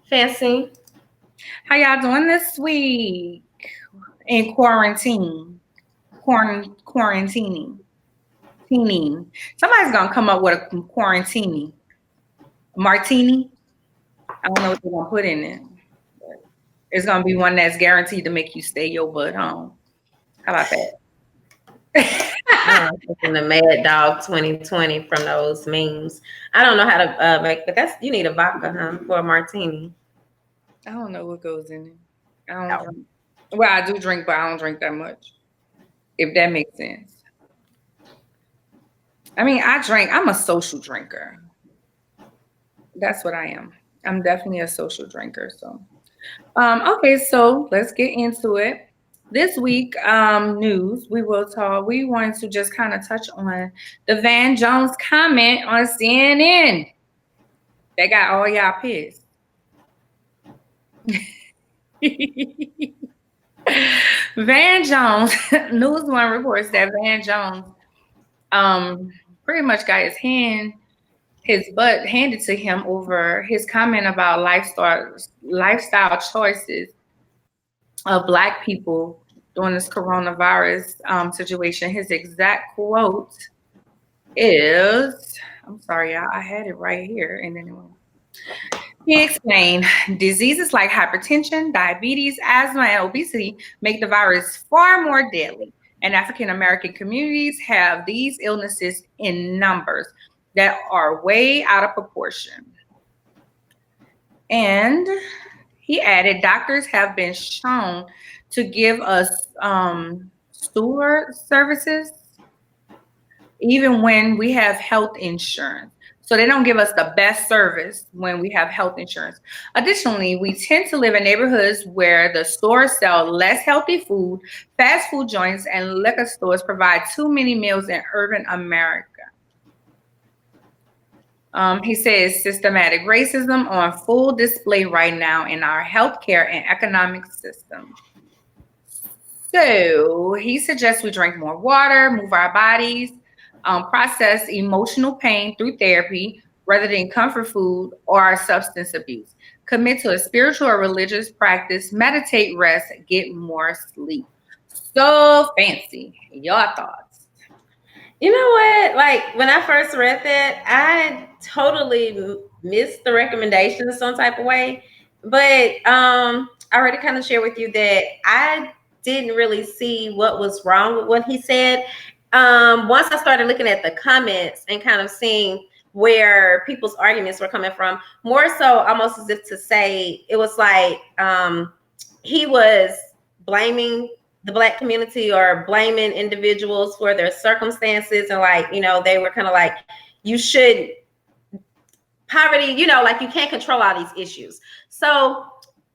Fancy. How y'all doing this week in quarantine? Quarantining. Teening. Somebody's gonna come up with a quarantini. Martini. I don't know what they're gonna put in it. But it's gonna be one that's guaranteed to make you stay your butt home. How about that? I'm thinking the Mad Dog 2020 from those memes. I don't know how to make, but you need a vodka, huh, for a martini. I don't know what goes in it. I don't drink. Well, I do drink, but I don't drink that much. If that makes sense. I mean, I'm a social drinker. That's what I am. I'm definitely a social drinker. So, okay, so let's get into it. This week, news we will talk. We want to just kind of touch on the Van Jones comment on CNN. They got all y'all pissed. Van Jones, News One reports that Van Jones, pretty much got his butt handed to him over his comment about lifestyle choices of Black people during this coronavirus situation. His exact quote is, I'm sorry, I had it right here, and then he explained, diseases like hypertension, diabetes, asthma, and obesity make the virus far more deadly. And African American communities have these illnesses in numbers that are way out of proportion. And he added, doctors have been shown to give us steward services even when we have health insurance. So they don't give us the best service when we have health insurance. Additionally, we tend to live in neighborhoods where the stores sell less healthy food, fast food joints, and liquor stores provide too many meals in urban America. He says systematic racism on full display right now in our healthcare and economic system. So he suggests we drink more water, move our bodies, process emotional pain through therapy rather than comfort food or substance abuse. Commit to a spiritual or religious practice, meditate, rest, get more sleep. So fancy. Your thoughts? You know what? Like when I first read that, I totally missed the recommendation some type of way. But I already kind of shared with you that I didn't really see what was wrong with what he said. Once I started looking at the comments and kind of seeing where people's arguments were coming from, more so almost as if to say it was like he was blaming the Black community or blaming individuals for their circumstances, and like, they were kind of like, you should poverty, like you can't control all these issues. So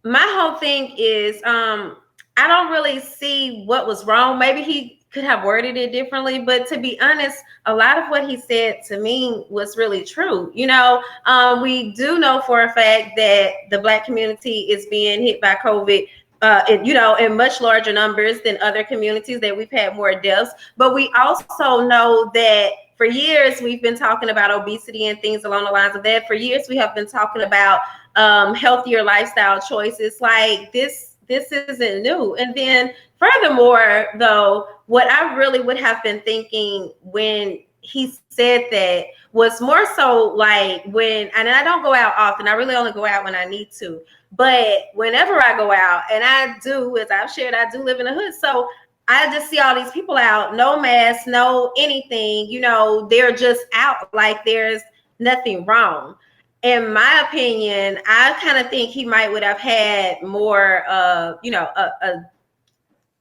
my whole thing is I don't really see what was wrong. Maybe he could have worded it differently, but to be honest, a lot of what he said to me was really true. We do know for a fact that the Black community is being hit by COVID, in much larger numbers than other communities, that we've had more deaths. But we also know that for years we've been talking about obesity and things along the lines of that. For years we have been talking about healthier lifestyle choices. Like this isn't new. And then furthermore, though, what I really would have been thinking when he said that was more so like and I don't go out often. I really only go out when I need to. But whenever I go out, and I do, as I've shared, I do live in a hood. So I just see all these people out, no mask, no anything, they're just out like there's nothing wrong. In my opinion, I kind of think he would have had more,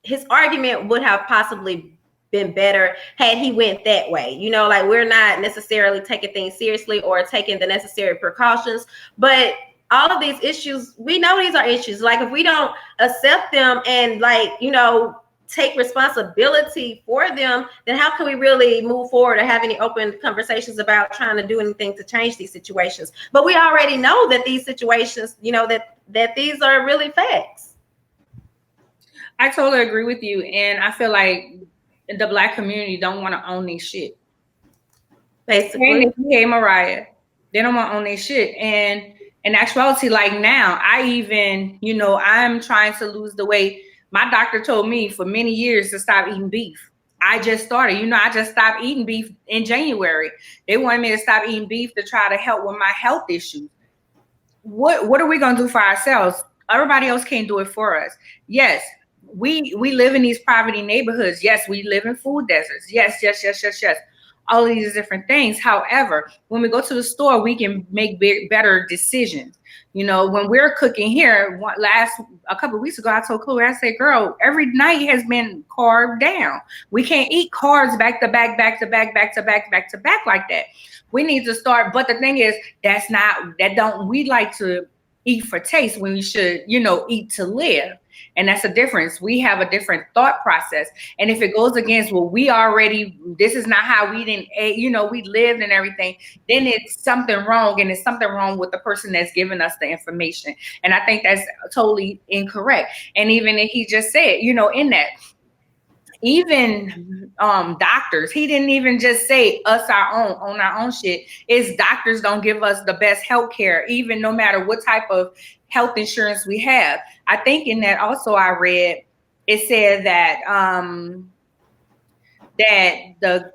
his argument would have possibly been better had he went that way. Like we're not necessarily taking things seriously or taking the necessary precautions, but all of these issues, we know these are issues. Like if we don't accept them and take responsibility for them, then how can we really move forward or have any open conversations about trying to do anything to change these situations? But we already know that these situations, that these are really facts. I totally agree with you. And I feel like the Black community don't want to own their shit. Basically. Hey, Mariah, they don't want to own their shit. And in actuality, like now, I even, I'm trying to lose the weight. My doctor told me for many years to stop eating beef. I just started, I just stopped eating beef in January. They wanted me to stop eating beef to try to help with my health issues. What are we going to do for ourselves? Everybody else can't do it for us. Yes, we live in these poverty neighborhoods. Yes, we live in food deserts. Yes. All of these different things. However, when we go to the store, we can make better decisions. When we're cooking here, a couple of weeks ago, I told Chloe, I said, girl, every night has been carved down. We can't eat carbs back to back like that. We need to start. But the thing is, we like to eat for taste when we should, eat to live. And that's the difference. We have a different thought process. And if it goes against what this is not how we we lived and everything, then it's something wrong. And it's something wrong with the person that's giving us the information. And I think that's totally incorrect. And even if he just said, in that, even doctors, he didn't even just say us on our own shit. It's doctors don't give us the best health care, even no matter what type of health insurance we have. I think in that also I read, it said that that the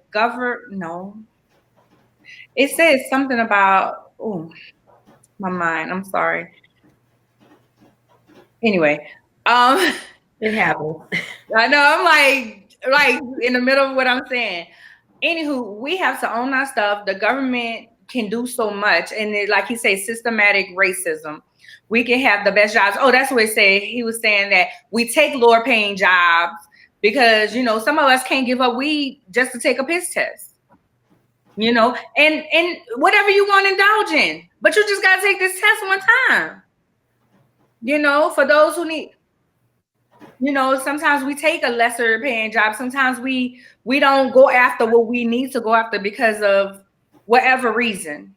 it says something about, my mind, I'm sorry. Anyway, it happens. I know, I'm like in the middle of what I'm saying. Anywho, we have to own our stuff. The government can do so much. And like he said, systematic racism. We can have the best jobs. Oh, that's what he said. He was saying that we take lower paying jobs because, some of us can't give up weed just to take a piss test. And whatever you want to indulge in. But you just got to take this test one time. For those who need... sometimes we take a lesser paying job. Sometimes we don't go after what we need to go after because of whatever reason,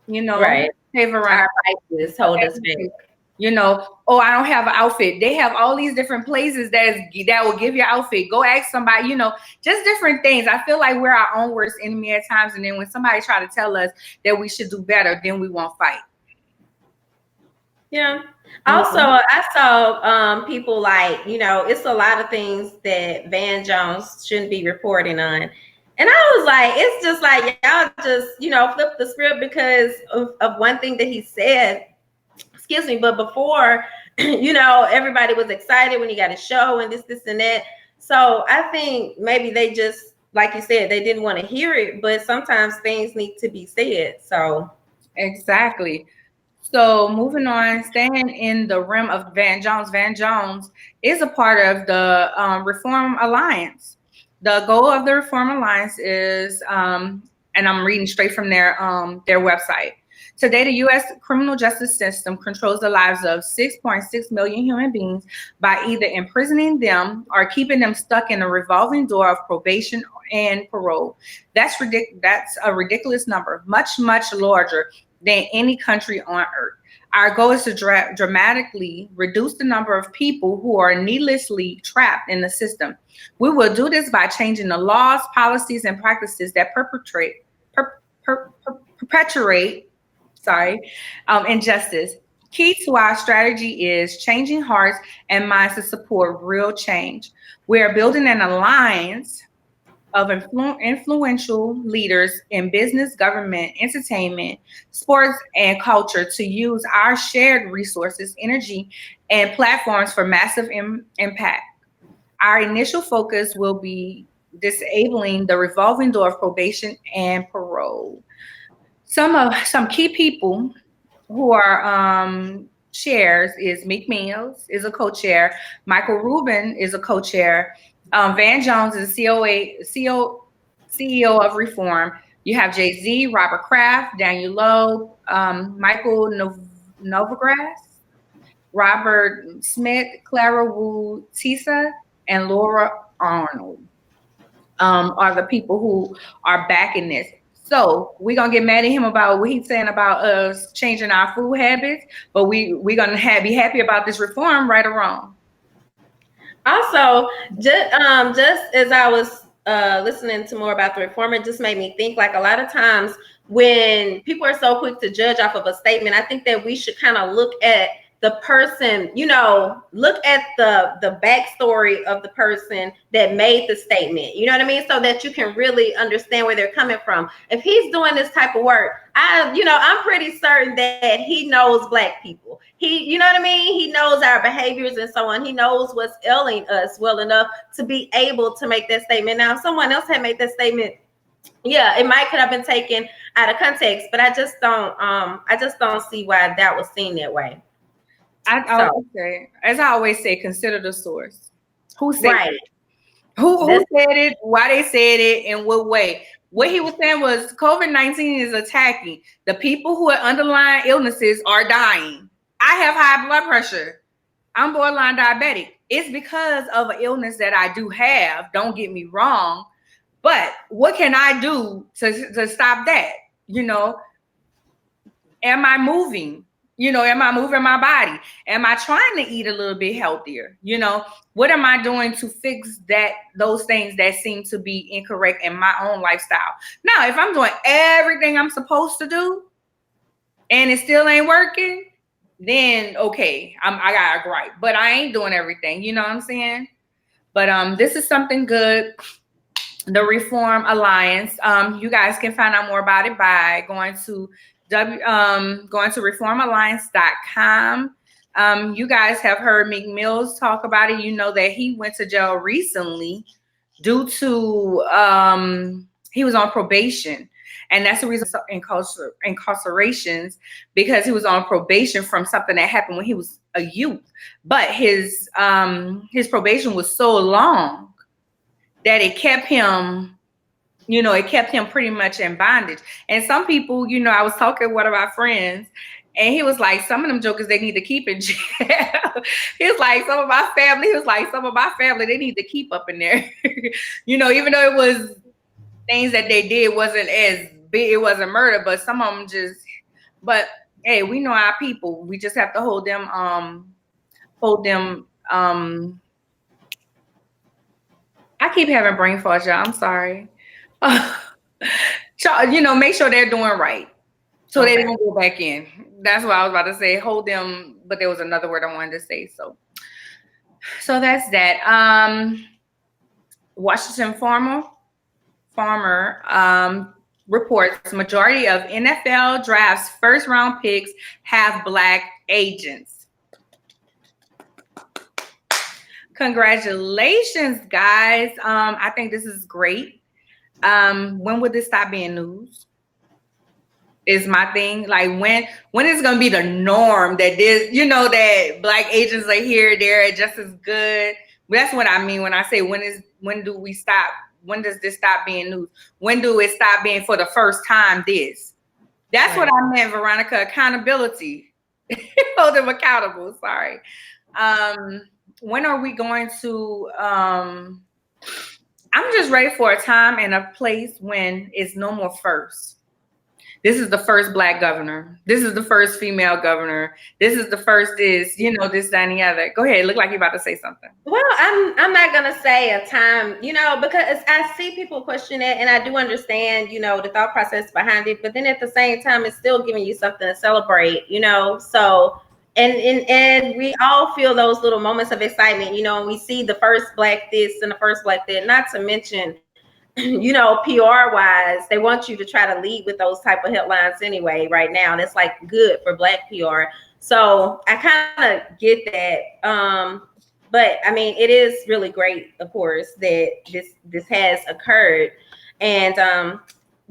Right. Our prices hold us back. I don't have an outfit. They have all these different places that will give you an outfit. Go ask somebody, just different things. I feel like we're our own worst enemy at times. And then when somebody try to tell us that we should do better, then we won't fight. Yeah. Also, I saw people like, it's a lot of things that Van Jones shouldn't be reporting on. And I was like, it's just like, y'all just, flip the script because of one thing that he said. Excuse me. But before, everybody was excited when he got a show and this and that. So I think maybe they just, like you said, they didn't want to hear it. But sometimes things need to be said. So. Exactly. So moving on, staying in the realm of Van Jones. Van Jones is a part of the Reform Alliance. The goal of the Reform Alliance is, and I'm reading straight from their website. Today, the U.S. criminal justice system controls the lives of 6.6 million human beings by either imprisoning them or keeping them stuck in a revolving door of probation and parole. That's a ridiculous number, much, much larger than any country on earth. Our goal is to dramatically reduce the number of people who are needlessly trapped in the system. We will do this by changing the laws, policies, and practices that perpetuate injustice. Key to our strategy is changing hearts and minds to support real change. We are building an alliance of influential leaders in business, government, entertainment, sports, and culture to use our shared resources, energy, and platforms for massive impact. Our initial focus will be disabling the revolving door of probation and parole. Some key people who are chairs is Meek Mills is a co-chair. Michael Rubin is a co-chair. Van Jones is CEO of Reform. You have Jay-Z, Robert Kraft, Daniel Lowe, Michael Novogratz, Robert Smith, Clara Wu Tisa, and Laura Arnold are the people who are backing this. So we're going to get mad at him about what he's saying about us changing our food habits, but we're going to be happy about this reform, right or wrong. Also, just as I was listening to more about the reform, it just made me think like a lot of times when people are so quick to judge off of a statement, I think that we should kind of look at the person, look at the backstory of the person that made the statement. You know what I mean? So that you can really understand where they're coming from. If he's doing this type of work, I'm pretty certain that he knows Black people. You know what I mean? He knows our behaviors and so on. He knows what's ailing us well enough to be able to make that statement. Now, if someone else had made that statement, yeah, it might could have been taken out of context, but I just don't see why that was seen that way. I always say, consider the source. Who said it? Who said it? Why they said it? In what way? What he was saying was COVID-19 is attacking the people who have underlying illnesses are dying. I have high blood pressure. I'm borderline diabetic. It's because of an illness that I do have. Don't get me wrong. But what can I do to stop that? Am I moving? Am I moving my body? Am I trying to eat a little bit healthier? What am I doing to fix those things that seem to be incorrect in my own lifestyle? Now, if I'm doing everything I'm supposed to do and it still ain't working, then okay, I got a gripe. But I ain't doing everything. You know what I'm saying? But this is something good. The Reform Alliance. You guys can find out more about it by going to reformalliance.com. You guys have heard Meek Mills talk about it. You know that he went to jail recently due to he was on probation. And that's the reason incarcerations, because he was on probation from something that happened when he was a youth. But his probation was so long that it kept him pretty much in bondage. And some people, I was talking to one of my friends, and he was like, some of them jokers, they need to keep in jail. He was like, some of my family, they need to keep up in there. Even though it was things that they did wasn't as big, it wasn't murder, but some of them but hey, we know our people. We just have to hold them, I keep having brain fart, y'all. I'm sorry. Make sure they're doing right, so they don't go back in. That's what I was about to say. Hold them, but there was another word I wanted to say. So that's that. Washington Farmer reports majority of NFL drafts first round picks have Black agents. Congratulations, guys. I think this is great. When would this stop being news? Is my thing. Like when is it gonna be the norm that that Black agents are here, they're just as good. That's what I mean when I say when do we stop? When does this stop being news? When do it stop being for the first time this? That's what I meant, Veronica. Accountability. Hold them accountable. Sorry. When are we going to I'm just ready for a time and a place when it's no more first. This is the first Black governor. This is the first female governor. This is the first this, that and the other. Go ahead. Look like you're about to say something. Well, I'm not going to say a time, because I see people question it, and I do understand, the thought process behind it. But then at the same time, it's still giving you something to celebrate, so... And we all feel those little moments of excitement, and we see the first Black this and the first Black that, not to mention, PR wise, they want you to try to lead with those type of headlines anyway right now. And it's like good for Black PR. So I kind of get that. But I mean, it is really great, of course, that this has occurred. And I'll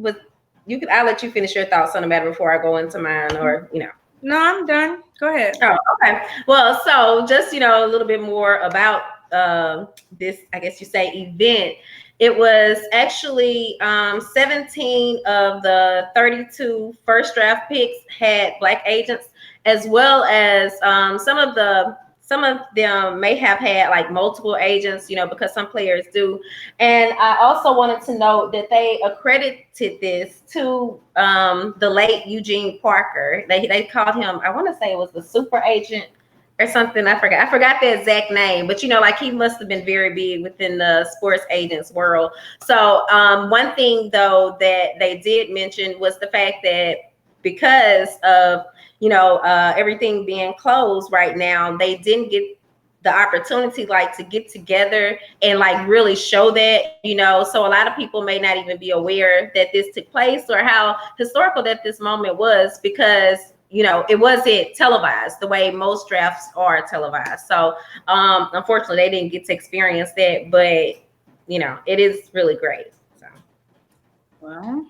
let you finish your thoughts on the matter before I go into mine, or No, I'm done. Go ahead. Oh, okay. Well, so just, a little bit more about this, I guess you say, event. It was actually 17 of the 32 first draft picks had Black agents, as well as some of them may have had like multiple agents, because some players do. And I also wanted to note that they accredited this to the late Eugene Parker. They called him, I want to say it was the super agent or something. I forgot the exact name, but like he must have been very big within the sports agents world. So one thing though that they did mention was the fact that because of everything being closed right now, they didn't get the opportunity like to get together and like really show that, so a lot of people may not even be aware that this took place or how historical that this moment was, because it wasn't televised the way most drafts are televised. So unfortunately they didn't get to experience that, but it is really great. So well,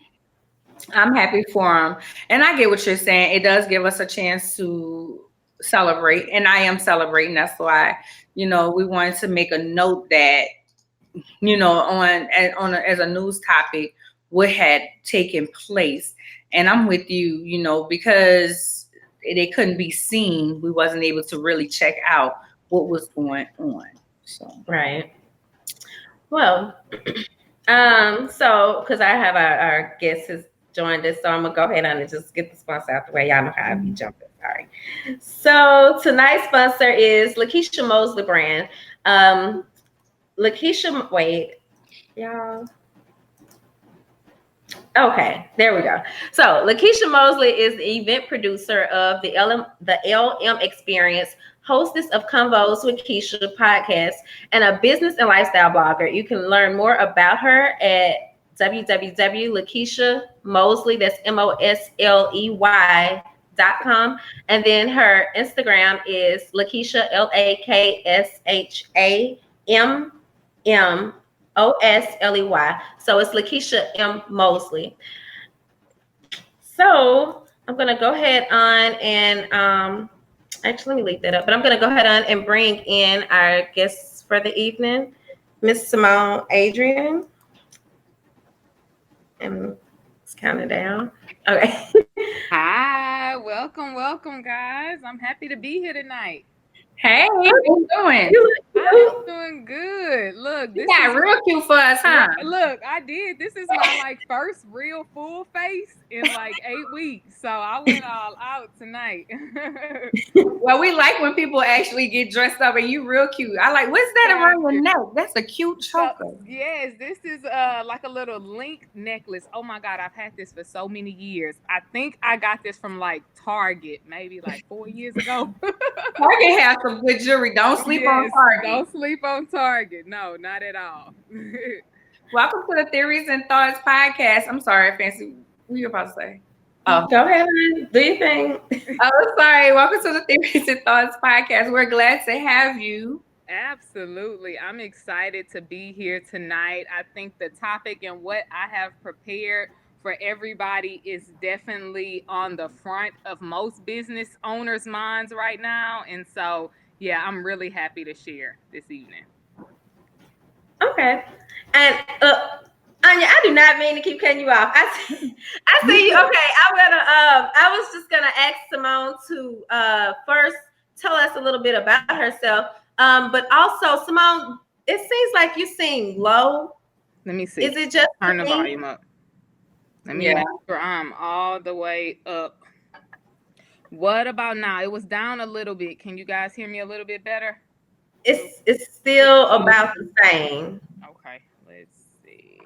I'm happy for them, and I get what you're saying. It does give us a chance to celebrate, and I am celebrating. That's why we wanted to make a note that as a news topic what had taken place. And I'm with you, because they couldn't be seen. We wasn't able to really check out what was going on. So right. Well, so because I have our guest has joined us, so I'm gonna go ahead and just get the sponsor out the way. Y'all know how I be jumping. Sorry. So tonight's sponsor is Lakisha Mosley brand. Lakisha, wait, y'all. Okay, there we go. So Lakisha Mosley is the event producer of the LM Experience, hostess of Convos with Keisha podcast, and a business and lifestyle blogger. You can learn more about her at www.lakishamosley, that's Mosley.com. And then her Instagram is Lakisha, LAKSHAMMOSLEY. So it's Lakisha M. Mosley. So I'm going to go ahead on and actually, let me leave that up. But I'm going to go ahead on and bring in our guests for the evening, Miss Simone Adrianne. And it's counting down. Okay. Hi, welcome, guys. I'm happy to be here tonight. Hey, how you doing? I'm doing good. Look, this is real cute for us, huh? Look, I did. This is my first real full face in 8 weeks, so I went all out tonight. Well, we like when people actually get dressed up, and you real cute. I like. What's that around your neck? That's a cute choker. So, yes, this is like a little link necklace. Oh my God, I've had this for so many years. I think I got this from Target, maybe 4 years ago. Target has some good jewelry. Don't sleep on Target. Don't sleep on Target. No, not at all. Welcome to the Theories and Thoughts podcast. I'm sorry, Fancy. What you about to say? Oh, go ahead and do your thing. Oh, sorry. Welcome to the Theories and Thoughts podcast. We're glad to have you. Absolutely. I'm excited to be here tonight. I think the topic and what I have prepared for everybody is definitely on the front of most business owners' minds right now. And so, yeah, I'm really happy to share this evening. Okay. And Anya, I do not mean to keep cutting you off. I see you. Okay, I was just gonna ask Simone to first tell us a little bit about herself. But also, Simone, it seems like you sing low. Let me see. Is it just turn the volume up? Let me make sure I'm all the way up. What about now? It was down a little bit. Can you guys hear me a little bit better? It's still about the same. Okay, let's see.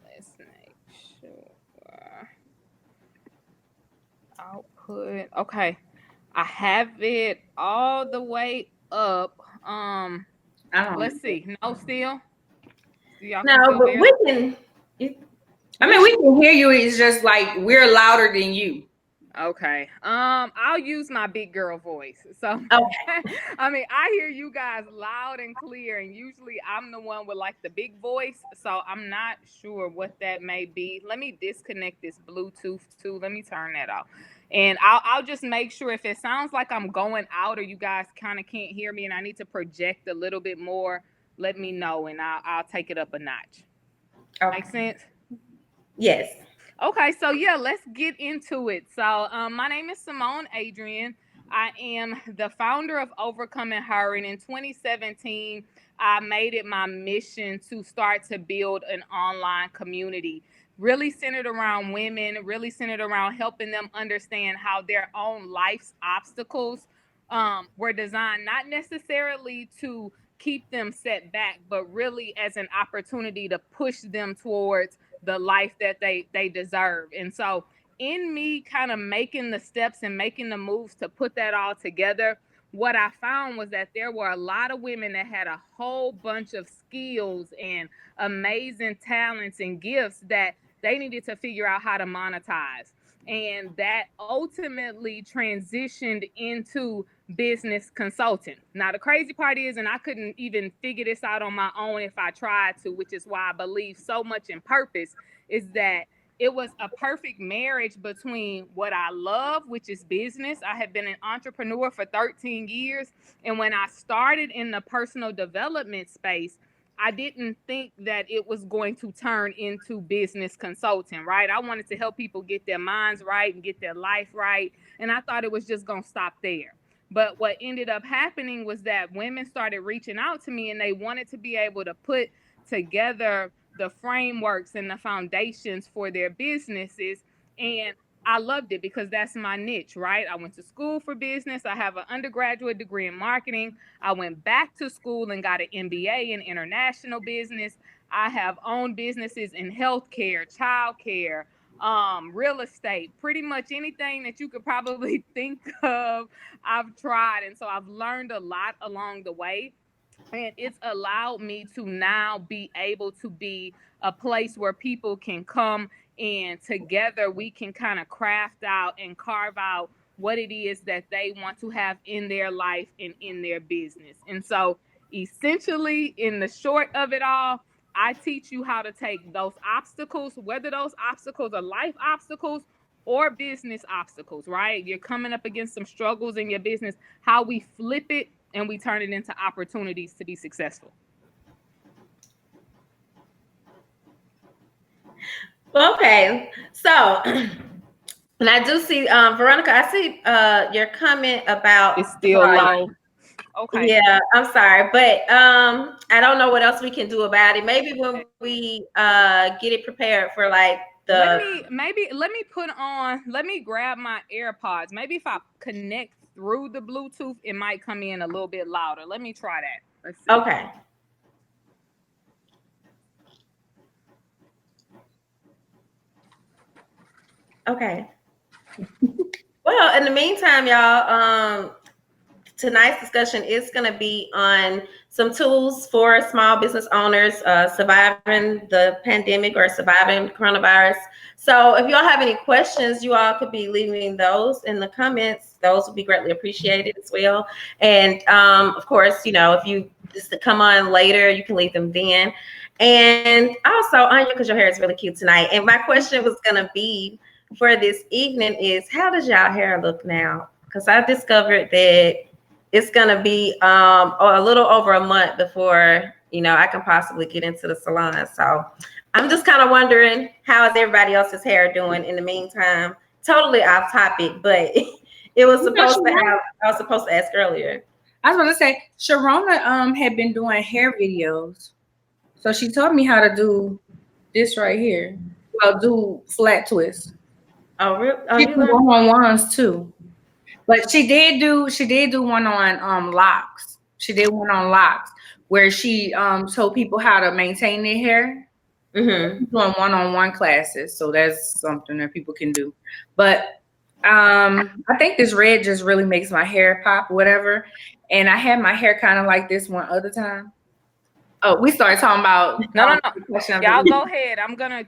Let's make sure. Output. Okay, I have it all the way up. Let's see. No, still. No, but we can. I mean, we can hear you. It's just we're louder than you. Okay. I'll use my big girl voice. So, okay. I mean, I hear you guys loud and clear, and usually I'm the one with the big voice. So I'm not sure what that may be. Let me disconnect this Bluetooth too. Let me turn that off. And I'll just make sure if it sounds like I'm going out or you guys kind of can't hear me and I need to project a little bit more, let me know and I'll take it up a notch. Okay. Make sense? Yes. Okay, so yeah, let's get into it. So my name is Simone Adrianne. I am the founder of Overcoming Her, and in 2017, I made it my mission to start to build an online community. really centered around women, really centered around helping them understand how their own life's obstacles were designed not necessarily to keep them set back, but really as an opportunity to push them towards the life that they deserve. And so in me kind of making the steps and making the moves to put that all together, what I found was that there were a lot of women that had a whole bunch of skills and amazing talents and gifts that they needed to figure out how to monetize. And that ultimately transitioned into business consulting. Now, the crazy part is, and I couldn't even figure this out on my own if I tried to, which is why I believe so much in purpose, is that it was a perfect marriage between what I love, which is business. I have been an entrepreneur for 13 years. And when I started in the personal development space, I didn't think that it was going to turn into business consulting, right? I wanted to help people get their minds right and get their life right. And I thought it was just going to stop there. But what ended up happening was that women started reaching out to me and they wanted to be able to put together the frameworks and the foundations for their businesses. And I loved it because that's my niche, right? I went to school for business. I have an undergraduate degree in marketing. I went back to school and got an MBA in international business. I have owned businesses in healthcare, childcare, real estate, pretty much anything that you could probably think of, I've tried. And so I've learned a lot along the way. And it's allowed me to now be able to be a place where people can come and together we can kind of craft out and carve out what it is that they want to have in their life and in their business. And so essentially, in the short of it all, I teach you how to take those obstacles, whether those obstacles are life obstacles or business obstacles, right? You're coming up against some struggles in your business, how we flip it and we turn it into opportunities to be successful. Okay, so and I do see Veronica, I see your comment about it's still low. Okay. Yeah, I'm sorry, but I don't know what else we can do about it. Maybe when we get it prepared for like the let me grab my AirPods. Maybe if I connect through the Bluetooth, it might come in a little bit louder. Let me try that. Let's see. Okay. Okay. Well, in the meantime, y'all, tonight's discussion is going to be on some tools for small business owners surviving the pandemic or surviving coronavirus. So if y'all have any questions, you all could be leaving those in the comments. Those would be greatly appreciated as well. And of course, you know, if you just to come on later, you can leave them then. And also, Anya, because your hair is really cute tonight. And my question was going to be for this evening is, how does y'all hair look now? Because I discovered that it's going to be a little over a month before, you know, I can possibly get into the salon. So I'm just kind of wondering, how is everybody else's hair doing in the meantime? Totally off topic, but it was supposed to have, I was supposed to ask earlier. I was going to say, Sharona had been doing hair videos. So she taught me how to do this right here. Well, do flat twists. Oh, really? Oh, she did one-on-ones too. But she did do one on locks. She did one on locks where she told people how to maintain their hair. Mm-hmm. Doing one-on-one classes, so that's something that people can do. But I think this red just really makes my hair pop, whatever. And I had my hair kind of like this one other time. Oh, we started talking about no. Y'all go ahead. I'm gonna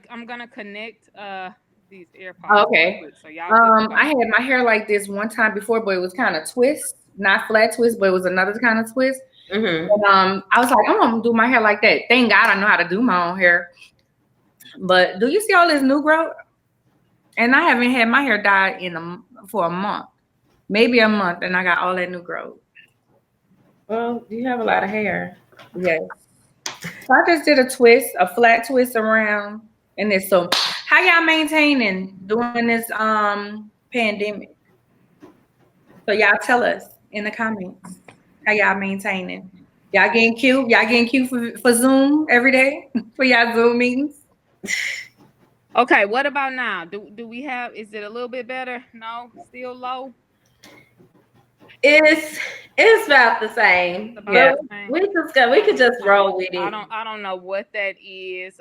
connect these AirPods. Okay. So y'all I had my hair like this one time before, but it was kind of twist, not flat twist, but it was another kind of twist. Mm-hmm. And, I was like, I'm gonna do my hair like that. Thank God I know how to do my own hair. But do you see all this new growth? And I haven't had my hair dyed for a month, maybe a month, and I got all that new growth. Well, you have a lot of hair. Yes. So I just did a flat twist around, and this. So, how y'all maintaining during this pandemic? So y'all tell us in the comments how y'all maintaining. Y'all getting cute? Y'all getting cute for Zoom every day for y'all Zoom meetings? Okay, what about now? Do we have, is it a little bit better? No, still low? It's about the same. Yeah. But we could just roll with it. I don't know what that is.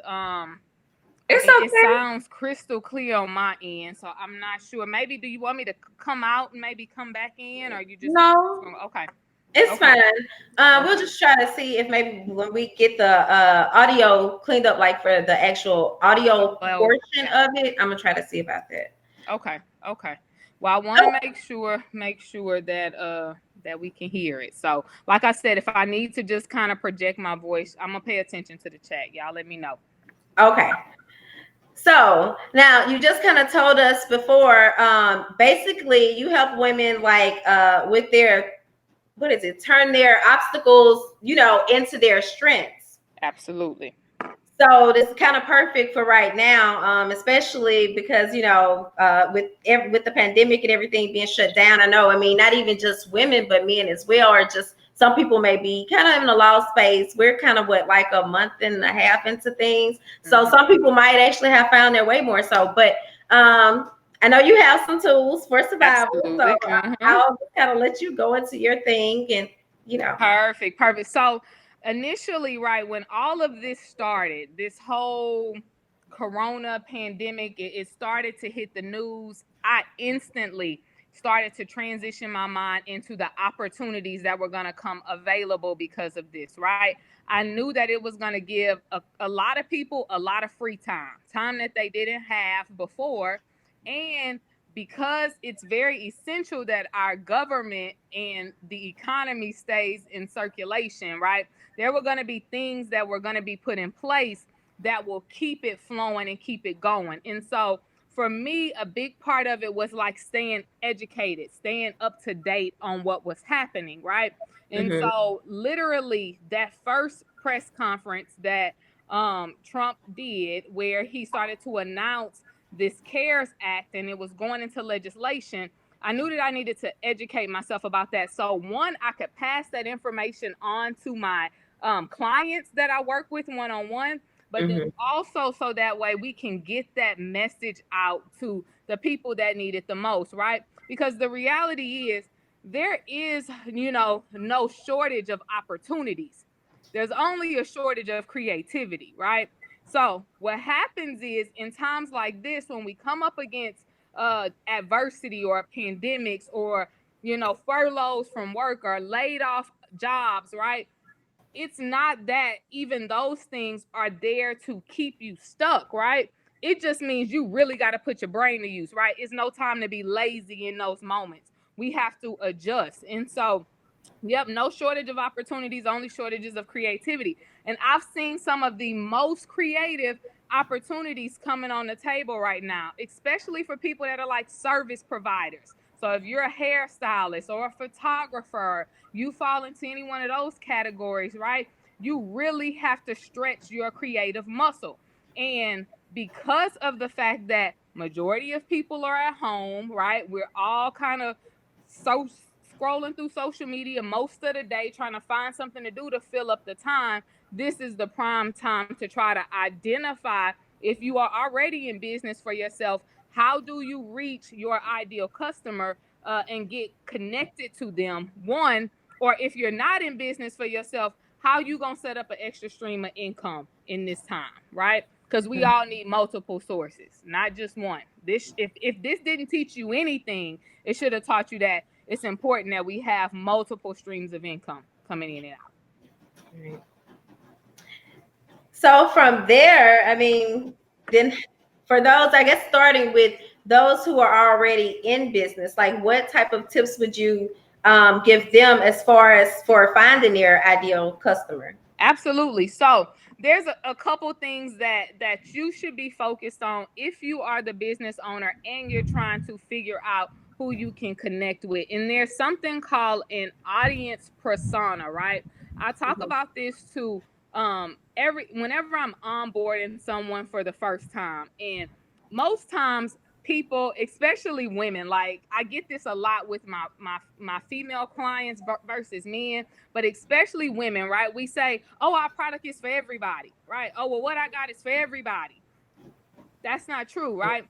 It's It okay. sounds crystal clear on my end, so I'm not sure. Maybe do you want me to come out and maybe come back in, or you just No. okay? It's fine. We'll just try to see if maybe when we get the audio cleaned up, like for the actual audio portion of it, I'm gonna try to see about that. Okay. Well, I want to make sure that that we can hear it. So, like I said, if I need to just kind of project my voice, I'm gonna pay attention to the chat. Y'all let me know. Okay. So now you just kind of told us before, basically you help women like with their, what is it, turn their obstacles, into their strengths. Absolutely. So this is kind of perfect for right now, especially because with the pandemic and everything being shut down. I mean, not even just women, but men as well, or just some people may be kind of in a lost space. We're kind of like a month and a half into things, so some people might actually have found their way more so. But I know you have some tools for survival, so I'll kind of let you go into your thing, and Perfect. So initially, right, when all of this started, this whole corona pandemic, it started to hit the news, I instantly started to transition my mind into the opportunities that were going to come available because of this, right? I knew that it was going to give a lot of people a lot of free time that they didn't have before. And because it's very essential that our government and the economy stays in circulation, right? There were going to be things that were going to be put in place that will keep it flowing and keep it going. And so for me, a big part of it was like staying educated, staying up to date on what was happening, right? And so literally that first press conference that Trump did, where he started to announce this CARES Act and it was going into legislation, I knew that I needed to educate myself about that. So one, I could pass that information on to my clients that I work with one-on-one, but then also so that way we can get that message out to the people that need it the most, right? Because the reality is there is, no shortage of opportunities. There's only a shortage of creativity, right? So what happens is in times like this, when we come up against adversity or pandemics or, furloughs from work or laid off jobs, right? It's not that even those things are there to keep you stuck, right? It just means you really got to put your brain to use, right? It's no time to be lazy in those moments. We have to adjust. And so, yep, no shortage of opportunities, only shortages of creativity. And I've seen some of the most creative opportunities coming on the table right now, especially for people that are like service providers. So if you're a hairstylist or a photographer, you fall into any one of those categories, right? You really have to stretch your creative muscle. And because of the fact that majority of people are at home, right? We're all kind of so scrolling through social media most of the day trying to find something to do to fill up the time. This is the prime time to try to identify, if you are already in business for yourself, how do you reach your ideal customer and get connected to them, one, or if you're not in business for yourself, how you gonna set up an extra stream of income in this time, right? Because we all need multiple sources, not just one. This, if this didn't teach you anything, it should have taught you that it's important that we have multiple streams of income coming in and out. Right. So from there, I mean, then for those, I guess, starting with those who are already in business, like what type of tips would you give them as far as for finding their ideal customer? Absolutely. So there's a couple things that you should be focused on if you are the business owner and you're trying to figure out who you can connect with. And there's something called an audience persona, right? I talk about this too whenever I'm onboarding someone for the first time. And most times people, especially women, like I get this a lot with my female clients versus men, but especially women, right? We say, oh, our product is for everybody, right? Oh, well, what I got is for everybody. That's not true, right?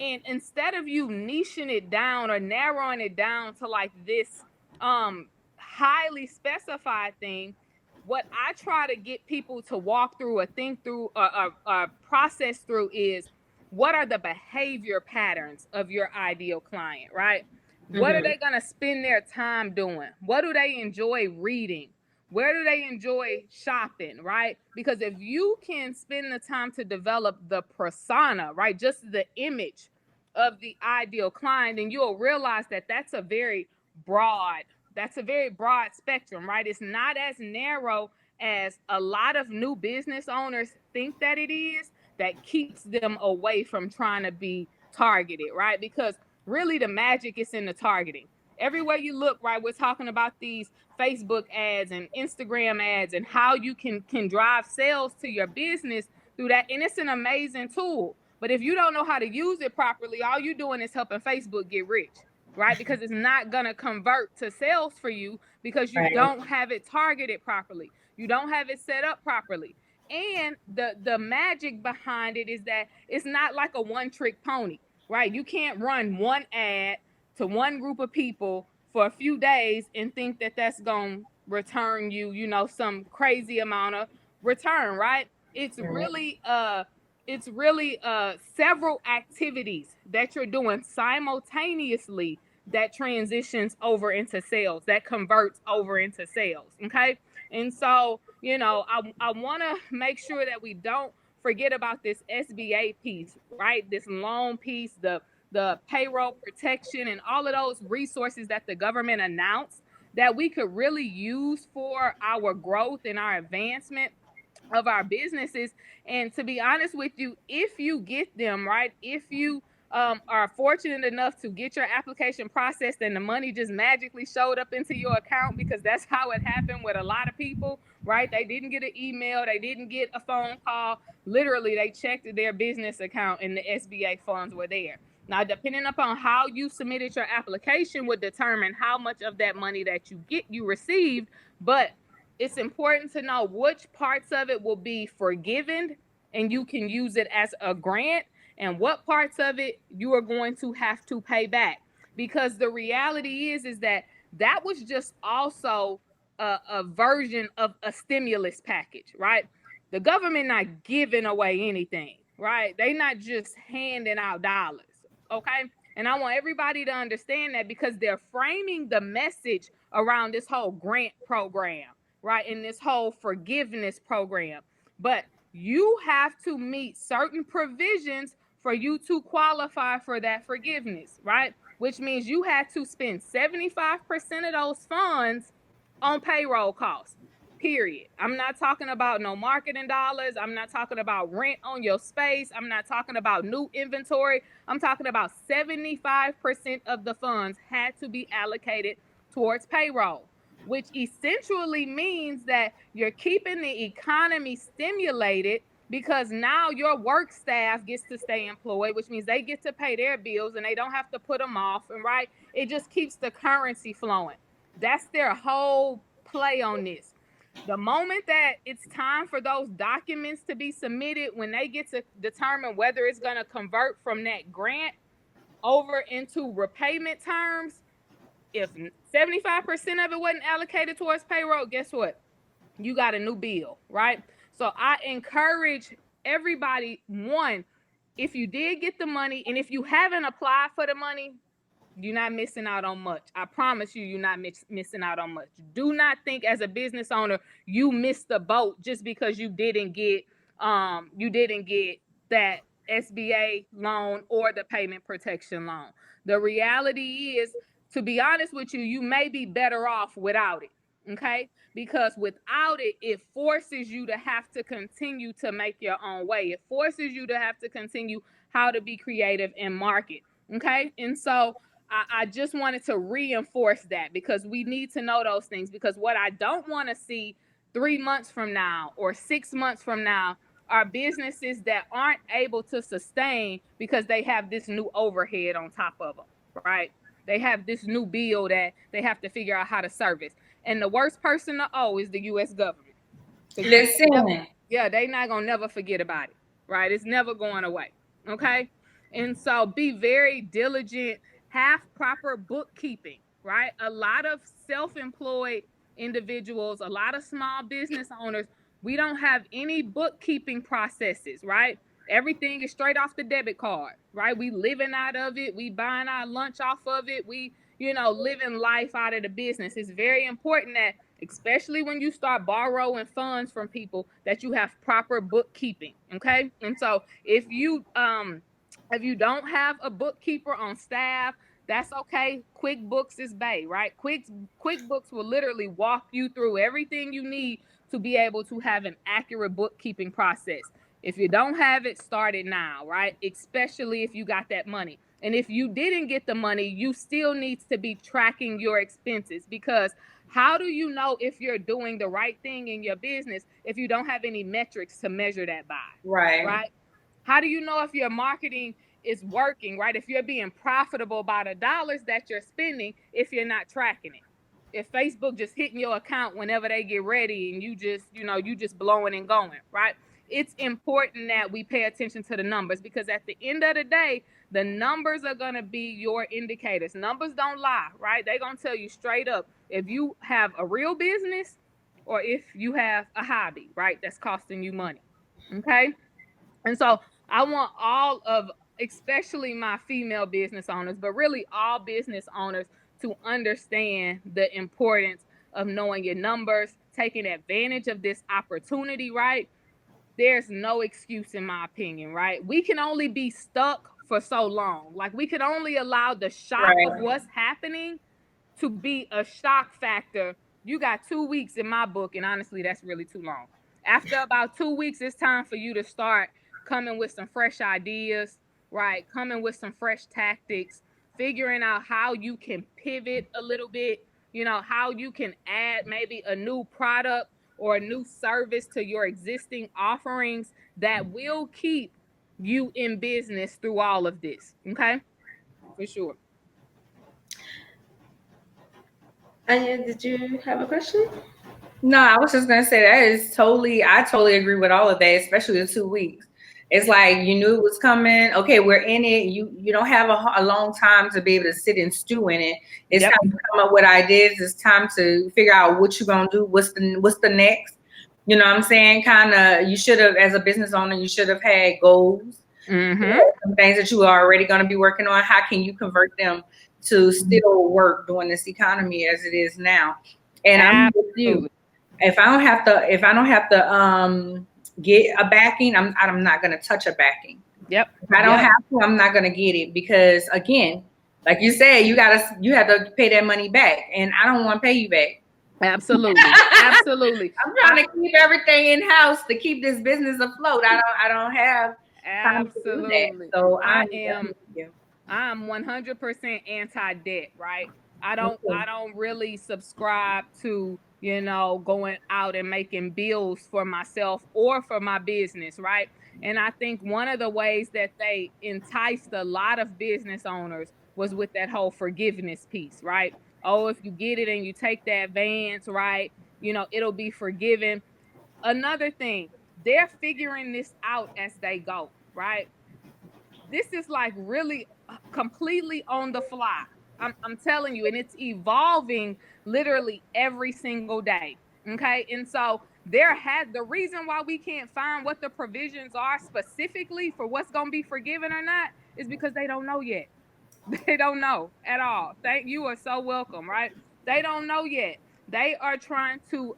And instead of you niching it down or narrowing it down to like this highly specified thing, what I try to get people to walk through or think through or process through is, what are the behavior patterns of your ideal client, right? What are they going to spend their time doing? What do they enjoy reading? Where do they enjoy shopping, right? Because if you can spend the time to develop the persona, right, just the image of the ideal client, then you'll realize that that's a very broad spectrum, right? It's not as narrow as a lot of new business owners think that it is, that keeps them away from trying to be targeted, right? Because really the magic is in the targeting. Everywhere you look, right, we're talking about these Facebook ads and Instagram ads and how you can drive sales to your business through that. And it's an amazing tool. But if you don't know how to use it properly, all you're doing is helping Facebook get rich, right? Because it's not going to convert to sales for you because you don't have it targeted properly. You don't have it set up properly. And the magic behind it is that it's not like a one-trick pony, right? You can't run one ad to one group of people for a few days and think that that's going to return you, some crazy amount of return, right? It's really several activities that you're doing simultaneously that transitions over into sales, that converts over into sales. Okay. And so, I want to make sure that we don't forget about this SBA piece, right? This loan piece, the payroll protection, and all of those resources that the government announced that we could really use for our growth and our advancement of our businesses. And to be honest with you, if you get them, right, if you are fortunate enough to get your application processed and the money just magically showed up into your account, because that's how it happened with a lot of people, right? They didn't get an email, they didn't get a phone call. Literally, they checked their business account and the SBA funds were there. Now, depending upon how you submitted your application would determine how much of that money that you received. But it's important to know which parts of it will be forgiven and you can use it as a grant, and what parts of it you are going to have to pay back. Because the reality is that was just also a version of a stimulus package, right? The government not giving away anything, right? They not just handing out dollars, okay? And I want everybody to understand that, because they're framing the message around this whole grant program, right? In this whole forgiveness program. But you have to meet certain provisions for you to qualify for that forgiveness, right? Which means you had to spend 75% of those funds on payroll costs, period. I'm not talking about no marketing dollars. I'm not talking about rent on your space. I'm not talking about new inventory. I'm talking about 75% of the funds had to be allocated towards payroll, which essentially means that you're keeping the economy stimulated, because now your work staff gets to stay employed, which means they get to pay their bills and they don't have to put them off. And right, it just keeps the currency flowing. That's their whole play on this. The moment that it's time for those documents to be submitted, when they get to determine whether it's going to convert from that grant over into repayment terms, if 75% of it wasn't allocated towards payroll, guess what? You got a new bill, right? So I encourage everybody, one, if you did get the money, and if you haven't applied for the money, you're not missing out on much. I promise you, you're not missing out on much. Do not think as a business owner you missed the boat just because you didn't get that SBA loan or the payment protection loan. The reality is, to be honest with you, you may be better off without it. Okay? Because without it, it forces you to have to continue to make your own way. It forces you to have to continue how to be creative and market. Okay? And so I just wanted to reinforce that, because we need to know those things. Because what I don't want to see 3 months from now or 6 months from now are businesses that aren't able to sustain because they have this new overhead on top of them, right? They have this new bill that they have to figure out how to service. And the worst person to owe is the U.S. government. Listen. Yeah, they not going to never forget about it, right? It's never going away. Okay. And so be very diligent, have proper bookkeeping, right? A lot of self-employed individuals, a lot of small business owners, we don't have any bookkeeping processes, right? Everything is straight off the debit card, right? We living out of it, we buying our lunch off of it, we, living life out of the business. It's very important that, especially when you start borrowing funds from people, that you have proper bookkeeping. Okay. And so if you don't have a bookkeeper on staff, that's okay. QuickBooks is bae, right? QuickBooks will literally walk you through everything you need to be able to have an accurate bookkeeping process. If you don't have it, start it now, right? Especially if you got that money. And if you didn't get the money, you still need to be tracking your expenses, because how do you know if you're doing the right thing in your business if you don't have any metrics to measure that by? Right? How do you know if your marketing is working, right? If you're being profitable by the dollars that you're spending, if you're not tracking it. If Facebook just hitting your account whenever they get ready and you just blowing and going, right? It's important that we pay attention to the numbers, because at the end of the day, the numbers are going to be your indicators. Numbers don't lie, right? They're going to tell you straight up if you have a real business or if you have a hobby, right? That's costing you money. Okay. And so I want all of, especially my female business owners, but really all business owners, to understand the importance of knowing your numbers, taking advantage of this opportunity, right? There's no excuse, in my opinion, right? We can only be stuck for so long. Like, we could only allow the shock of what's happening to be a shock factor. You got 2 weeks in my book, and honestly, that's really too long. After about 2 weeks, it's time for you to start coming with some fresh ideas, right? Coming with some fresh tactics, figuring out how you can pivot a little bit, how you can add maybe a new product or a new service to your existing offerings that will keep you in business through all of this. Okay? For sure. Anya, did you have a question? No, I was just gonna say I totally agree with all of that, especially the 2 weeks. It's like you knew it was coming. Okay, we're in it. You don't have a long time to be able to sit and stew in it. It's time to come up with ideas. It's time to figure out what you're gonna do. What's the next? You know what I'm saying? Kind of. You should have, as a business owner, you should have had goals. Some things that you are already going to be working on. How can you convert them to still work during this economy as it is now? And I'm with you. If I don't have to get a backing, I'm not going to touch a backing. Yep. If I don't have to, I'm not going to get it, because again, like you said, you have to pay that money back, and I don't want to pay you back. Absolutely. Absolutely. I'm trying to keep everything in house to keep this business afloat. I don't have time to do that. So I am 100% anti-debt, right? I don't really subscribe to, going out and making bills for myself or for my business, right? And I think one of the ways that they enticed a lot of business owners was with that whole forgiveness piece, right? Oh, if you get it and you take the advance, right, it'll be forgiven. Another thing, they're figuring this out as they go, right? This is like really completely on the fly. I'm telling you, and it's evolving literally every single day. Okay. And so the reason why we can't find what the provisions are specifically for what's going to be forgiven or not is because they don't know yet. They don't know at all. You are so welcome, right? They don't know yet. They are trying to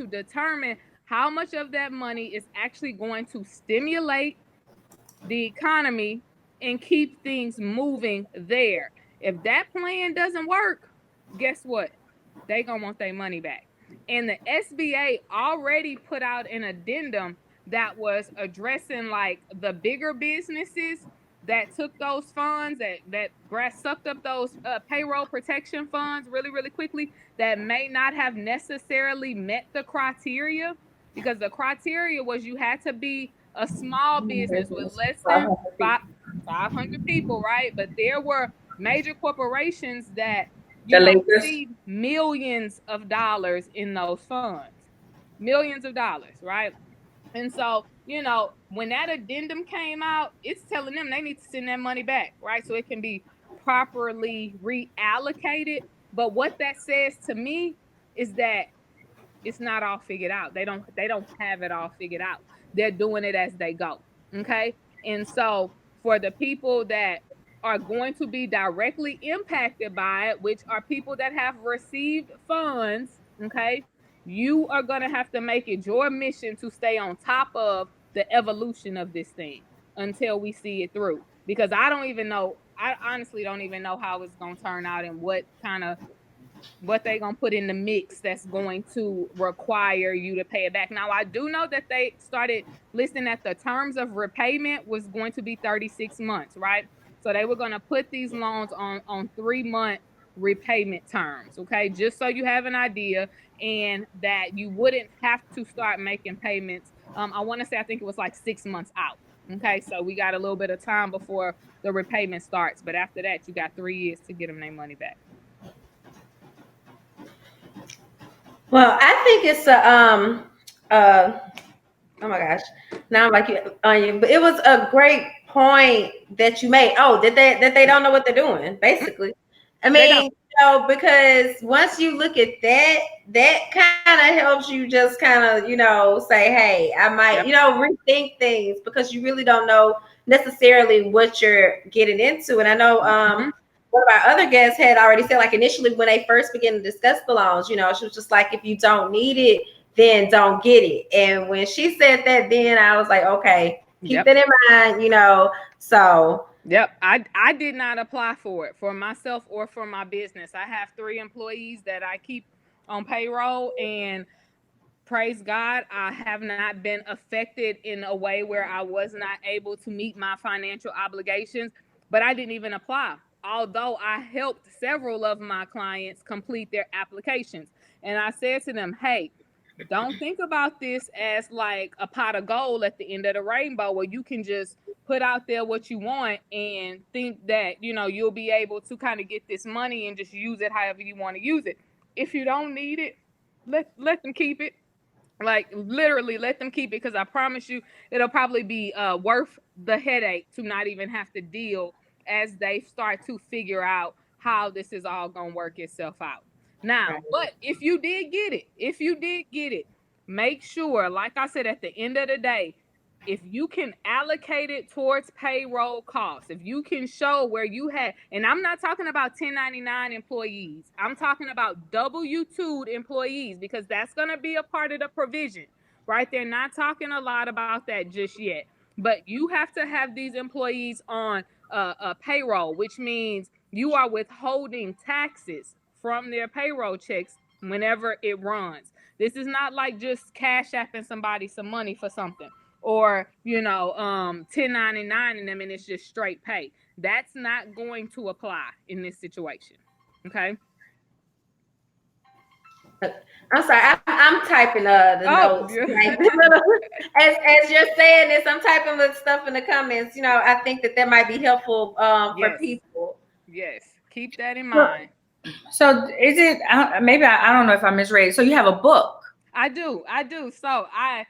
determine how much of that money is actually going to stimulate the economy and keep things moving there. If that plan doesn't work, guess what? They gonna want their money back. And the SBA already put out an addendum that was addressing like the bigger businesses that took those funds, that sucked up those payroll protection funds really, really quickly, that may not have necessarily met the criteria, because the criteria was you had to be a small business with less than 500 people, right? But there were major corporations that received millions of dollars in those funds. Millions of dollars, right? And so, when that addendum came out, it's telling them they need to send that money back, right? So it can be properly reallocated. But what that says to me is that it's not all figured out. They don't have it all figured out. They're doing it as they go. Okay. And so for the people that are going to be directly impacted by it, which are people that have received funds, okay, you are going to have to make it your mission to stay on top of the evolution of this thing until we see it through. Because I honestly don't even know how it's going to turn out and what they gonna put in the mix that's going to require you to pay it back. Now, I do know that they started listing that the terms of repayment was going to be 36 months, right? So they were gonna put these loans on 3-month repayment terms, okay? Just so you have an idea, and that you wouldn't have to start making payments. I want to say I think it was like 6 months out. Okay, so we got a little bit of time before the repayment starts, but after that, you got 3 years to get them their money back. Well, I think it's oh my gosh, now I'm like Anya, but it was a great point that you made. Oh, that they don't know what they're doing, basically. I mean, because once you look at that, that kind of helps you just kind of, say, hey, I might, rethink things, because you really don't know necessarily what you're getting into. And I know one of our other guests had already said, like, initially when they first began to discuss the loans, she was just like, if you don't need it, then don't get it. And when she said that, then I was like, okay, keep that in mind, so. Yep. I did not apply for it for myself or for my business. I have 3 employees that I keep on payroll, and praise God, I have not been affected in a way where I was not able to meet my financial obligations, but I didn't even apply. Although I helped several of my clients complete their applications. And I said to them, hey, don't think about this as like a pot of gold at the end of the rainbow where you can just put out there what you want and think that, you'll be able to kind of get this money and just use it however you want to use it. If you don't need it, let them keep it. Like, literally let them keep it, because I promise you it'll probably be worth the headache to not even have to deal as they start to figure out how this is all going to work itself out. Now, but if you did get it, make sure, like I said, at the end of the day, if you can allocate it towards payroll costs, if you can show where you had, and I'm not talking about 1099 employees, I'm talking about W-2 employees, because that's going to be a part of the provision, right? They're not talking a lot about that just yet, but you have to have these employees on a payroll, which means you are withholding taxes from their payroll checks whenever it runs. This is not like just cash apping somebody some money for something, or 1099 in them and it's just straight pay. That's not going to apply in this situation. Okay. I'm sorry, I'm typing the notes. As you're saying this, I'm typing the stuff in the comments. I think that might be helpful for people. Yes, keep that in mind. So is it, maybe I don't know if I misread it. So you have a book? I do. So I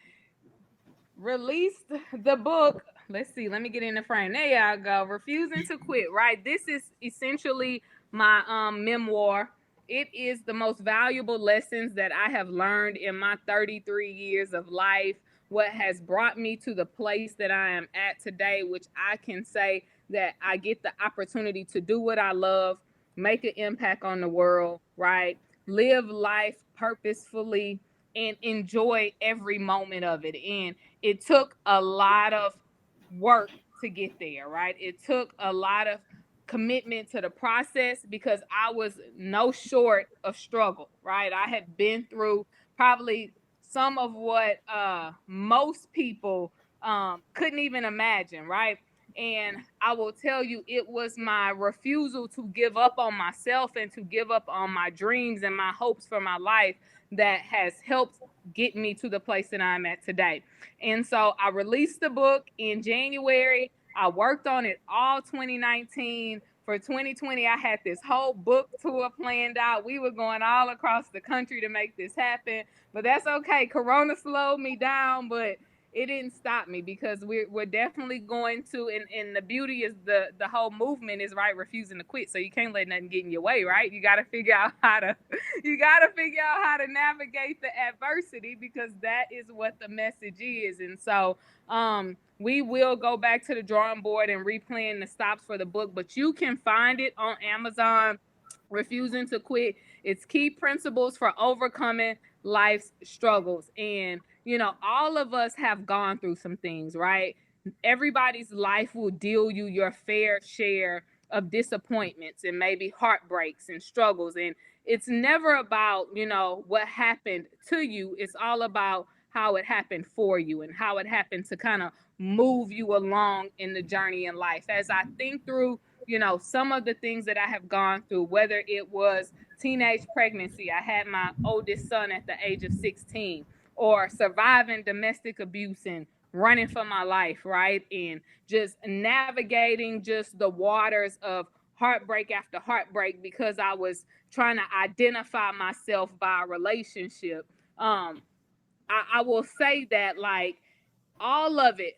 released the book. Let's see. Let me get in the frame. There y'all go. Refusing to Quit, right? This is essentially my memoir. It is the most valuable lessons that I have learned in my 33 years of life, what has brought me to the place that I am at today, which I can say that I get the opportunity to do what I love, make an impact on the world, right? Live life purposefully and enjoy every moment of it. And it took a lot of work to get there, right? It took a lot of commitment to the process, because I was no short of struggle, right? I had been through probably some of what most people couldn't even imagine, right? And I will tell you, it was my refusal to give up on myself and to give up on my dreams and my hopes for my life that has helped get me to the place that I'm at today. And so I released the book in January. I worked on it all 2019. For 2020, I had this whole book tour planned out. We were going all across the country to make this happen, but that's okay. Corona slowed me down, but it didn't stop me, because we're definitely going to, and the beauty is the whole movement is, right, refusing to quit. So you can't let nothing get in your way, right? You got to figure out how to navigate the adversity, because that is what the message is. And so we will go back to the drawing board and replan the stops for the book, but you can find it on Amazon. Refusing to Quit. It's key principles for overcoming life's struggles. And, all of us have gone through some things, right? Everybody's life will deal you your fair share of disappointments and maybe heartbreaks and struggles. And it's never about, what happened to you. It's all about how it happened for you and how it happened to kind of move you along in the journey in life. As I think through, some of the things that I have gone through, whether it was teenage pregnancy, I had my oldest son at the age of 16, or surviving domestic abuse and running for my life, right? And just navigating just the waters of heartbreak after heartbreak, because I was trying to identify myself by a relationship. I will say that, like, all of it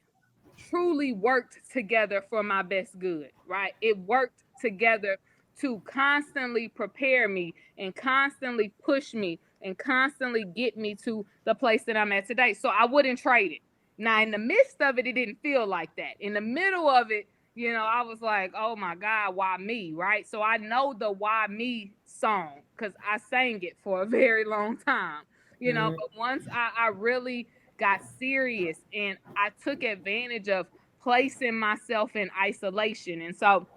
truly worked together for my best good, right? It worked together to constantly prepare me and constantly push me and constantly get me to the place that I'm at today. So I wouldn't trade it. Now, in the midst of it, it didn't feel like that. In the middle of it, I was like, oh my God, why me, right? So I know the Why Me song, because I sang it for a very long time, but once I really got serious and I took advantage of placing myself in isolation. And so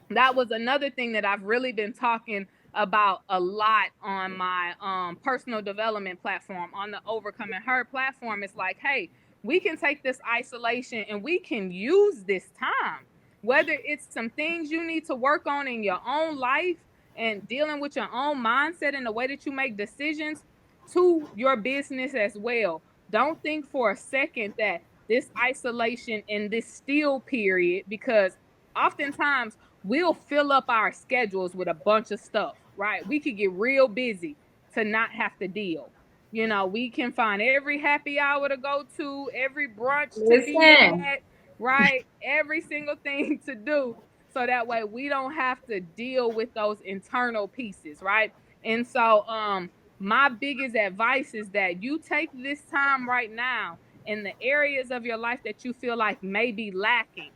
that was another thing that I've really been talking about a lot on my personal development platform, on the Overcoming Her platform. It's like, hey, we can take this isolation and we can use this time, whether it's some things you need to work on in your own life and dealing with your own mindset and the way that you make decisions, to your business as well. Don't think for a second that this isolation and this still period, because oftentimes we'll fill up our schedules with a bunch of stuff, right? We could get real busy to not have to deal. We can find every happy hour to go to, every brunch to be at, right? Every single thing to do. So that way we don't have to deal with those internal pieces, right? And so my biggest advice is that you take this time right now in the areas of your life that you feel like may be lacking.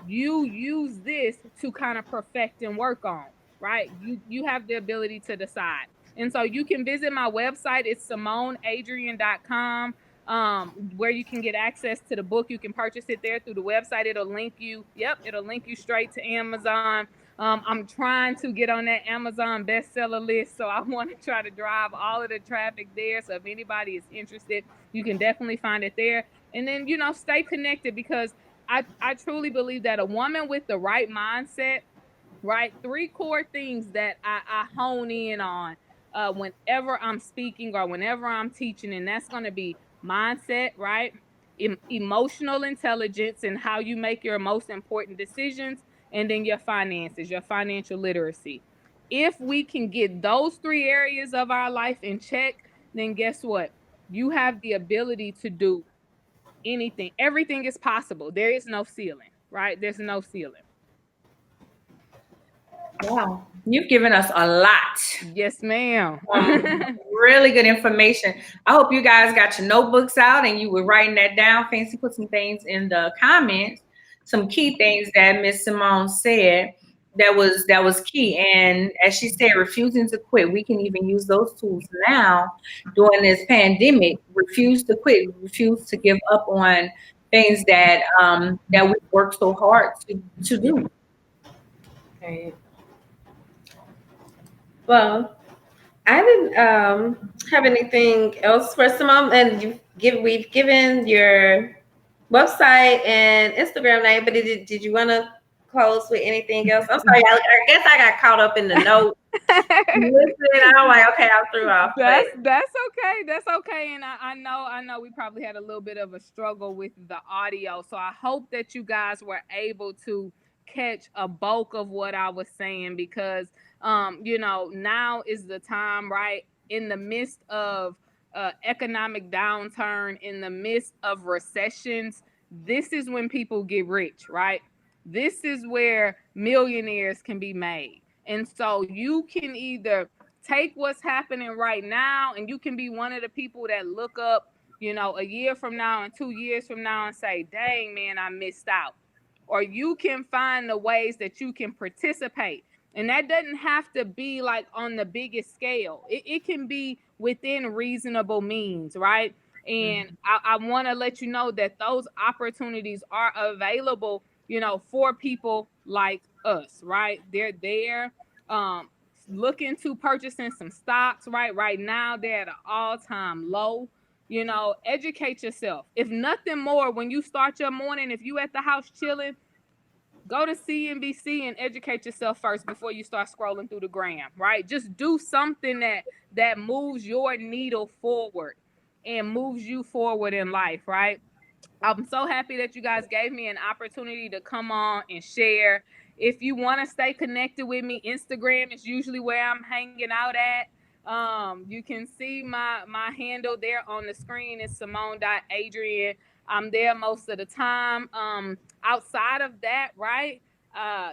You use this to kind of perfect and work on, right? You have the ability to decide. And so you can visit my website. It's SimoneAdrianne.com, where you can get access to the book. You can purchase it there through the website. It'll link you straight to Amazon. I'm trying to get on that Amazon bestseller list, so I want to try to drive all of the traffic there. So if anybody is interested, you can definitely find it there. And then, stay connected, because I truly believe that a woman with the right mindset, right? 3 core things that I hone in on whenever I'm speaking or whenever I'm teaching, and that's going to be mindset, right? Emotional intelligence and how you make your most important decisions, and then your finances, your financial literacy. If we can get those 3 areas of our life in check, then guess what? You have the ability to do anything. Everything is possible. There is no ceiling, right? There's no ceiling. Wow, you've given us a lot. Yes, ma'am. Really good information. I hope you guys got your notebooks out and you were writing that down. Fancy put some things in the comments, some key things that Miss Simone said that was key. And as she said, refusing to quit. We can even use those tools now during this pandemic. Refuse to quit. Refuse to give up on things that we worked so hard to do. Right. Well, I didn't have anything else for Simone, and we've given your website and Instagram name, but did you want to close with anything else? I'm sorry, I guess I got caught up in the note. Listen, I'm like, okay, I threw off. That's okay. That's okay. And I know we probably had a little bit of a struggle with the audio. So I hope that you guys were able to catch a bulk of what I was saying, because now is the time, right, in the midst of economic downturn, in the midst of recessions, this is when people get rich, right? This is where millionaires can be made. And so you can either take what's happening right now, and you can be one of the people that look up, a year from now and 2 years from now and say, dang, man, I missed out. Or you can find the ways that you can participate. And that doesn't have to be like on the biggest scale. It can be within reasonable means, right? And I want to let you know that those opportunities are available, for people like us, right? They're there, looking to purchasing some stocks, right? Right now, they're at an all-time low. Educate yourself. If nothing more, when you start your morning, if you at the house chilling, go to CNBC and educate yourself first before you start scrolling through the gram, right? Just do something that moves your needle forward and moves you forward in life, right? I'm so happy that you guys gave me an opportunity to come on and share. If you want to stay connected with me, Instagram is usually where I'm hanging out at. You can see my handle there on the screen. It's Simone.Adrianne. I'm there most of the time. Outside of that, right?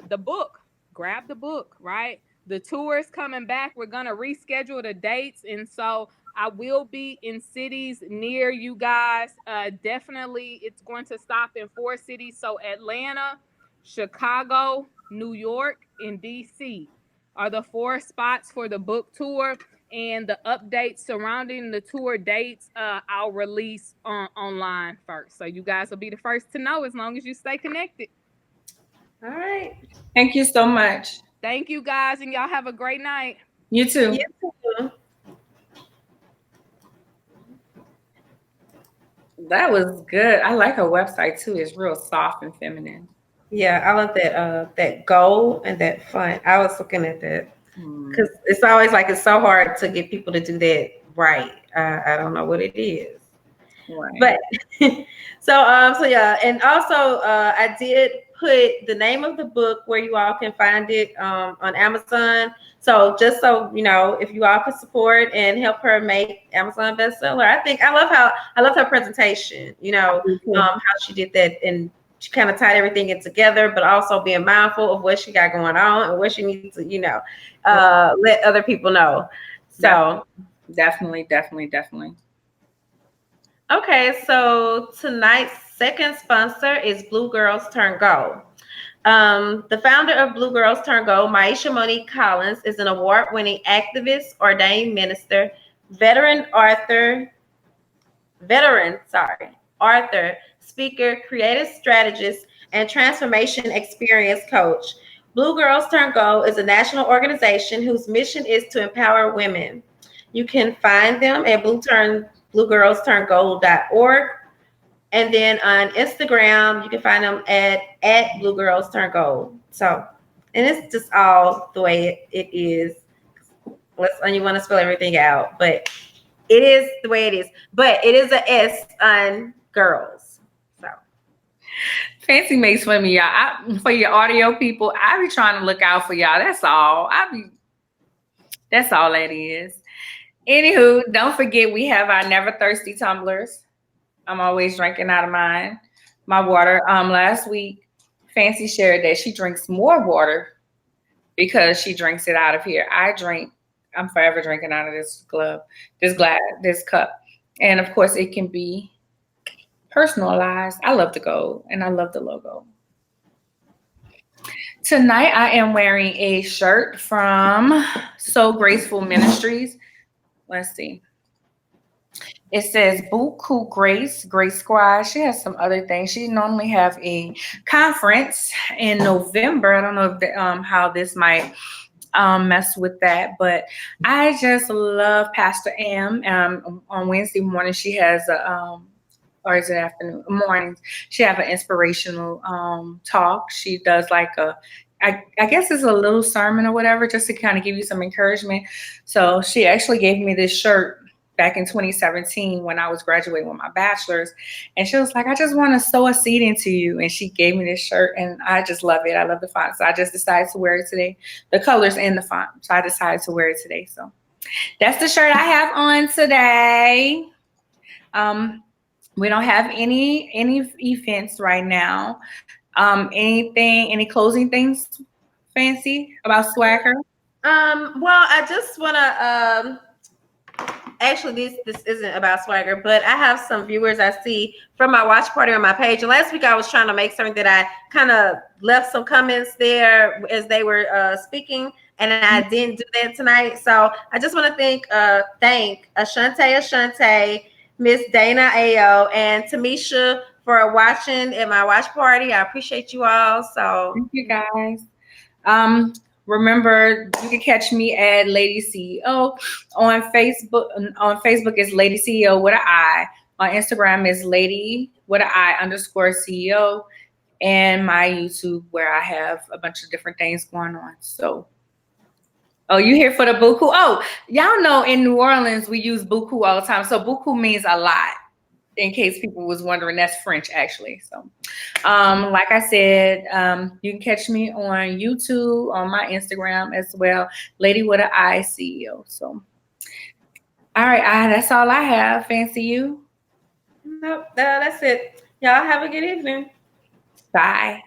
The book, grab the book, right? The tour is coming back. We're going to reschedule the dates. And so I will be in cities near you guys. Definitely, it's going to stop in 4 cities. So Atlanta, Chicago, New York, and DC are the 4 spots for the book tour. And the updates surrounding the tour dates, I'll release online first. So you guys will be the first to know as long as you stay connected. All right. Thank you so much. Thank you, guys, and y'all have a great night. You too. You too. That was good. I like her website too. It's real soft and feminine. Yeah, I love that gold and that font. I was looking at that because it's always like it's so hard to get people to do that right. I don't know what it is, Right. but so yeah, and also I did put the name of the book where you all can find it on Amazon. So just so you know, if you all could support and help her make Amazon bestseller, I love her presentation. How she did that, and she kind of tied everything in together, but also being mindful of what she got going on and what she needs to, let other people know. So definitely. Okay, so tonight's second sponsor is Blue Girls Turn Gold. The founder of Blue Girls Turn Gold, Maisha Monique Collins, is an award-winning activist, ordained minister, author, speaker, creative strategist, and transformation experience coach. Blue Girls Turn Gold is a national organization whose mission is to empower women. You can find them at bluegirlsturngold.org. And then on Instagram, you can find them at Blue Girls Turn Gold. So, and it's just all the way it is. You want to spell everything out, but it is the way it is. But it is a S on girls. So, Fancy makes fun of me, y'all. For your audio people, I be trying to look out for y'all. That's all. That's all that is. Anywho, don't forget we have our Never Thirsty tumblers. I'm always drinking out of mine. My water. Last week, Fancy shared that she drinks more water because she drinks it out of here. I'm forever drinking out of this cup. And of course, it can be personalized. I love the gold and I love the logo. Tonight, I am wearing a shirt from So Graceful Ministries. Let's see. It says Buku Grace Squad. She has some other things. She normally have a conference in November. I don't know if how this might mess with that, but I just love Pastor M. On Wednesday morning, she has or is it afternoon? Mornings. She have an inspirational talk. She does like I guess it's a little sermon or whatever, just to kind of give you some encouragement. So she actually gave me this shirt back in 2017 when I was graduating with my bachelor's. And she was like, I just want to sow a seed into you. And she gave me this shirt and I just love it. I love the font. So I just decided to wear it today. The colors and the font. So I decided to wear it today. So that's the shirt I have on today. We don't have any events right now. Any closing things fancy about Swagger? Well, I just want to actually this isn't about Swagger, but I have some viewers I see from my watch party on my page. And last week I was trying to make certain that I kind of left some comments there as they were speaking, and I didn't do that tonight. So I just want to thank Ashante, Miss Dana Ao, and Tamisha for watching at my watch party. I appreciate you all. So thank you guys. Remember, you can catch me at Lady CEO on Facebook. On Facebook is Lady CEO with an I. On Instagram is Lady with an I _CEO, and my YouTube where I have a bunch of different things going on. So, oh, you here for the buku? Oh, y'all know in New Orleans we use buku all the time. So buku means a lot. In case people was wondering, that's French actually. So, like I said, you can catch me on YouTube, on my Instagram as well, Lady with an I CEO. So, all right, that's all I have. Fancy you? nope, that's it. Y'all have a good evening. Bye.